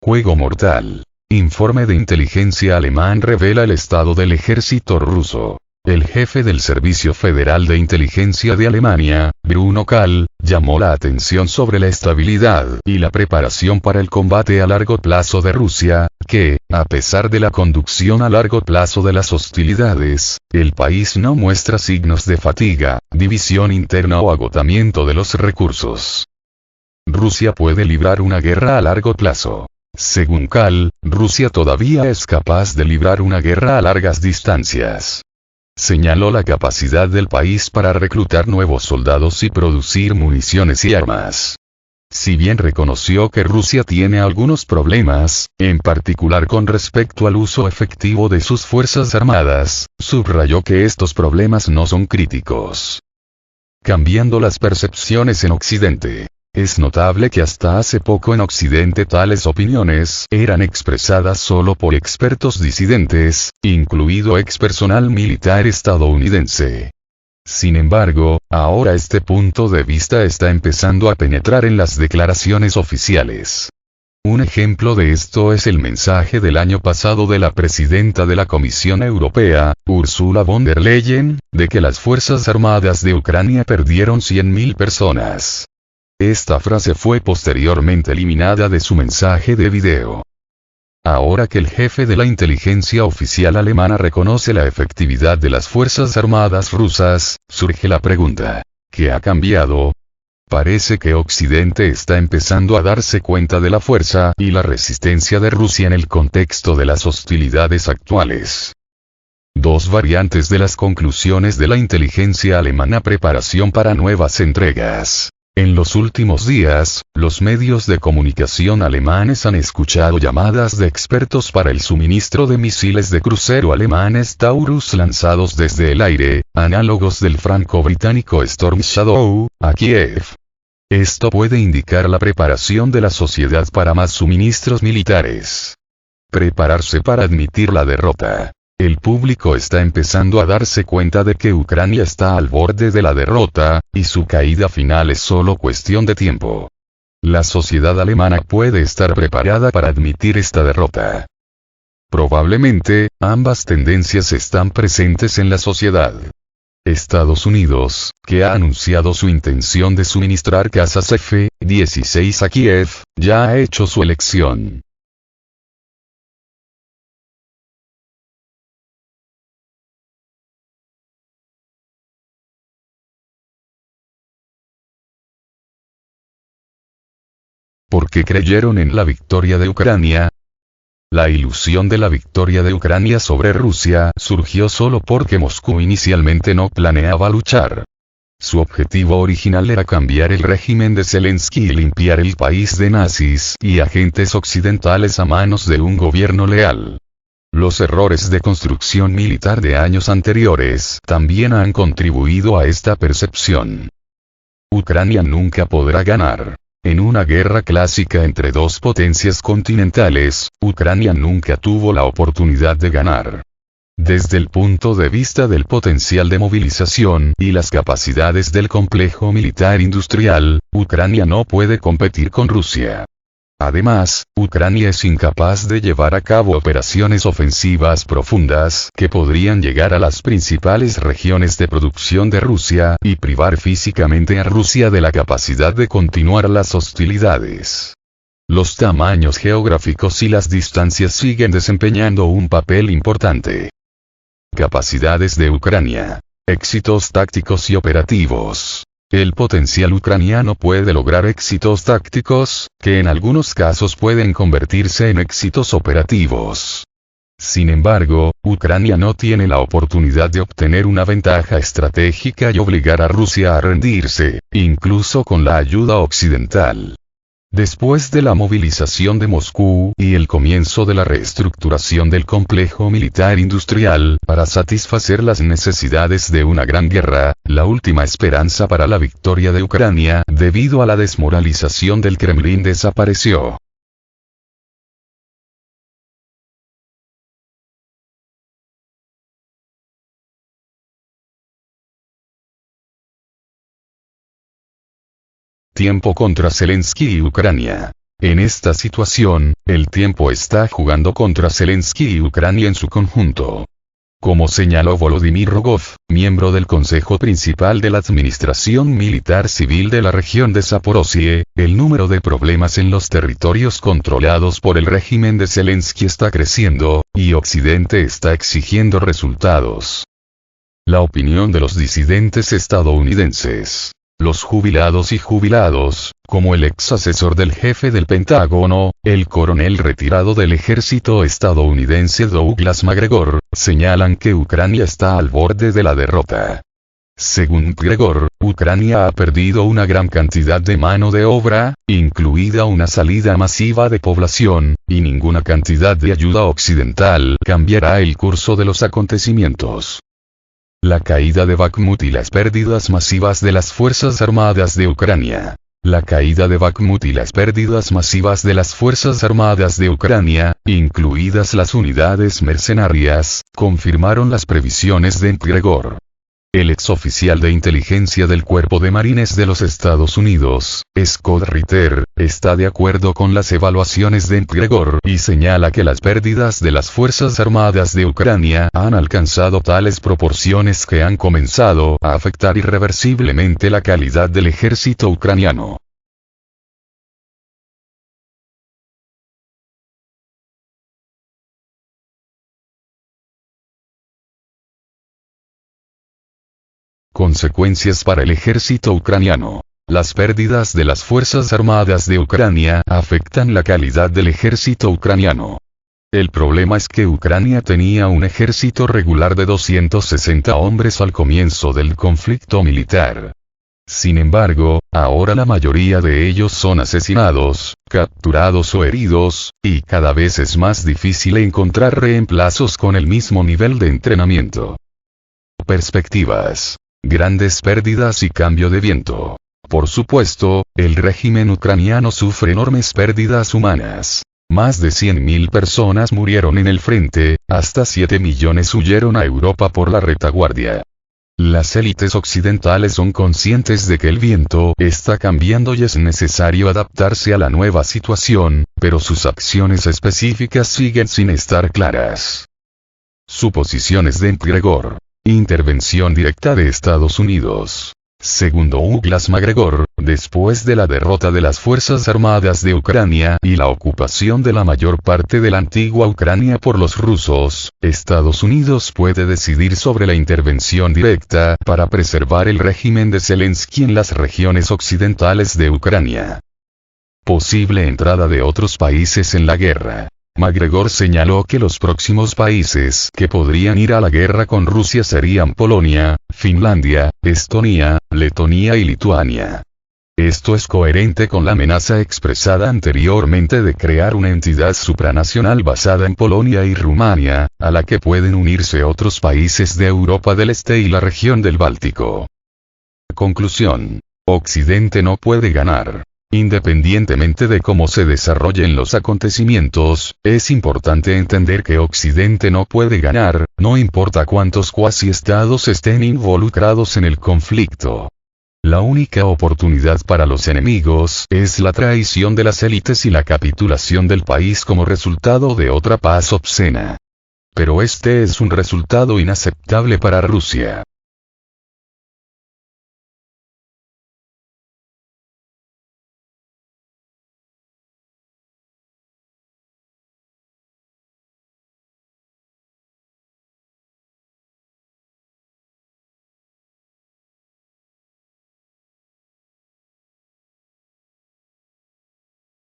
Juego mortal. Informe de inteligencia alemán revela el estado del ejército ruso. El jefe del Servicio Federal de Inteligencia de Alemania, Bruno Kahl, llamó la atención sobre la estabilidad y la preparación para el combate a largo plazo de Rusia, que, a pesar de la conducción a largo plazo de las hostilidades, el país no muestra signos de fatiga, división interna o agotamiento de los recursos. Rusia puede librar una guerra a largo plazo. Según Kahl, Rusia todavía es capaz de librar una guerra a largas distancias. Señaló la capacidad del país para reclutar nuevos soldados y producir municiones y armas. Si bien reconoció que Rusia tiene algunos problemas, en particular con respecto al uso efectivo de sus fuerzas armadas, subrayó que estos problemas no son críticos. Cambiando las percepciones en Occidente. Es notable que hasta hace poco en Occidente tales opiniones eran expresadas solo por expertos disidentes, incluido ex personal militar estadounidense. Sin embargo, ahora este punto de vista está empezando a penetrar en las declaraciones oficiales. Un ejemplo de esto es el mensaje del año pasado de la presidenta de la Comisión Europea, Ursula von der Leyen, de que las Fuerzas Armadas de Ucrania perdieron 100.000 personas. Esta frase fue posteriormente eliminada de su mensaje de video. Ahora que el jefe de la inteligencia oficial alemana reconoce la efectividad de las Fuerzas Armadas rusas, surge la pregunta: ¿qué ha cambiado? Parece que Occidente está empezando a darse cuenta de la fuerza y la resistencia de Rusia en el contexto de las hostilidades actuales. Dos variantes de las conclusiones de la inteligencia alemana: preparación para nuevas entregas. En los últimos días, los medios de comunicación alemanes han escuchado llamadas de expertos para el suministro de misiles de crucero alemanes Taurus lanzados desde el aire, análogos del franco-británico Storm Shadow, a Kiev. Esto puede indicar la preparación de la sociedad para más suministros militares. Prepararse para admitir la derrota. El público está empezando a darse cuenta de que Ucrania está al borde de la derrota, y su caída final es solo cuestión de tiempo. La sociedad alemana puede estar preparada para admitir esta derrota. Probablemente, ambas tendencias están presentes en la sociedad. Estados Unidos, que ha anunciado su intención de suministrar cazas F-16 a Kiev, ya ha hecho su elección. ¿Por qué creyeron en la victoria de Ucrania? La ilusión de la victoria de Ucrania sobre Rusia surgió solo porque Moscú inicialmente no planeaba luchar. Su objetivo original era cambiar el régimen de Zelensky y limpiar el país de nazis y agentes occidentales a manos de un gobierno leal. Los errores de construcción militar de años anteriores también han contribuido a esta percepción. Ucrania nunca podrá ganar. En una guerra clásica entre dos potencias continentales, Ucrania nunca tuvo la oportunidad de ganar. Desde el punto de vista del potencial de movilización y las capacidades del complejo militar industrial, Ucrania no puede competir con Rusia. Además, Ucrania es incapaz de llevar a cabo operaciones ofensivas profundas que podrían llegar a las principales regiones de producción de Rusia y privar físicamente a Rusia de la capacidad de continuar las hostilidades. Los tamaños geográficos y las distancias siguen desempeñando un papel importante. Capacidades de Ucrania. Éxitos tácticos y operativos. El potencial ucraniano puede lograr éxitos tácticos, que en algunos casos pueden convertirse en éxitos operativos. Sin embargo, Ucrania no tiene la oportunidad de obtener una ventaja estratégica y obligar a Rusia a rendirse, incluso con la ayuda occidental. Después de la movilización de Moscú y el comienzo de la reestructuración del complejo militar industrial para satisfacer las necesidades de una gran guerra, la última esperanza para la victoria de Ucrania debido a la desmoralización del Kremlin desapareció. Tiempo contra Zelensky y Ucrania. En esta situación, el tiempo está jugando contra Zelensky y Ucrania en su conjunto. Como señaló Volodymyr Rogov, miembro del Consejo Principal de la Administración Militar Civil de la región de Zaporozhye, el número de problemas en los territorios controlados por el régimen de Zelensky está creciendo, y Occidente está exigiendo resultados. La opinión de los disidentes estadounidenses. Los jubilados y jubilados, como el ex asesor del jefe del Pentágono, el coronel retirado del ejército estadounidense Douglas Macgregor, señalan que Ucrania está al borde de la derrota. Según Macgregor, Ucrania ha perdido una gran cantidad de mano de obra, incluida una salida masiva de población, y ninguna cantidad de ayuda occidental cambiará el curso de los acontecimientos. La caída de Bakhmut y las pérdidas masivas de las Fuerzas Armadas de Ucrania. La caída de Bakhmut y las pérdidas masivas de las Fuerzas Armadas de Ucrania, incluidas las unidades mercenarias, confirmaron las previsiones de Macgregor. El exoficial de inteligencia del Cuerpo de Marines de los Estados Unidos, Scott Ritter, está de acuerdo con las evaluaciones de Macgregor y señala que las pérdidas de las Fuerzas Armadas de Ucrania han alcanzado tales proporciones que han comenzado a afectar irreversiblemente la calidad del ejército ucraniano. Consecuencias para el ejército ucraniano. Las pérdidas de las Fuerzas Armadas de Ucrania afectan la calidad del ejército ucraniano. El problema es que Ucrania tenía un ejército regular de 260 hombres al comienzo del conflicto militar. Sin embargo, ahora la mayoría de ellos son asesinados, capturados o heridos, y cada vez es más difícil encontrar reemplazos con el mismo nivel de entrenamiento. Perspectivas. Grandes pérdidas y cambio de viento. Por supuesto, el régimen ucraniano sufre enormes pérdidas humanas. Más de 100.000 personas murieron en el frente, hasta 7 millones huyeron a Europa por la retaguardia. Las élites occidentales son conscientes de que el viento está cambiando y es necesario adaptarse a la nueva situación, pero sus acciones específicas siguen sin estar claras. Suposiciones de Macgregor. Intervención directa de Estados Unidos. Según Douglas Macgregor, después de la derrota de las Fuerzas Armadas de Ucrania y la ocupación de la mayor parte de la antigua Ucrania por los rusos, Estados Unidos puede decidir sobre la intervención directa para preservar el régimen de Zelensky en las regiones occidentales de Ucrania. Posible entrada de otros países en la guerra. Macgregor señaló que los próximos países que podrían ir a la guerra con Rusia serían Polonia, Finlandia, Estonia, Letonia y Lituania. Esto es coherente con la amenaza expresada anteriormente de crear una entidad supranacional basada en Polonia y Rumania, a la que pueden unirse otros países de Europa del Este y la región del Báltico. Conclusión. Occidente no puede ganar. Independientemente de cómo se desarrollen los acontecimientos, es importante entender que Occidente no puede ganar, no importa cuántos cuasi-estados estén involucrados en el conflicto. La única oportunidad para los enemigos es la traición de las élites y la capitulación del país como resultado de otra paz obscena. Pero este es un resultado inaceptable para Rusia.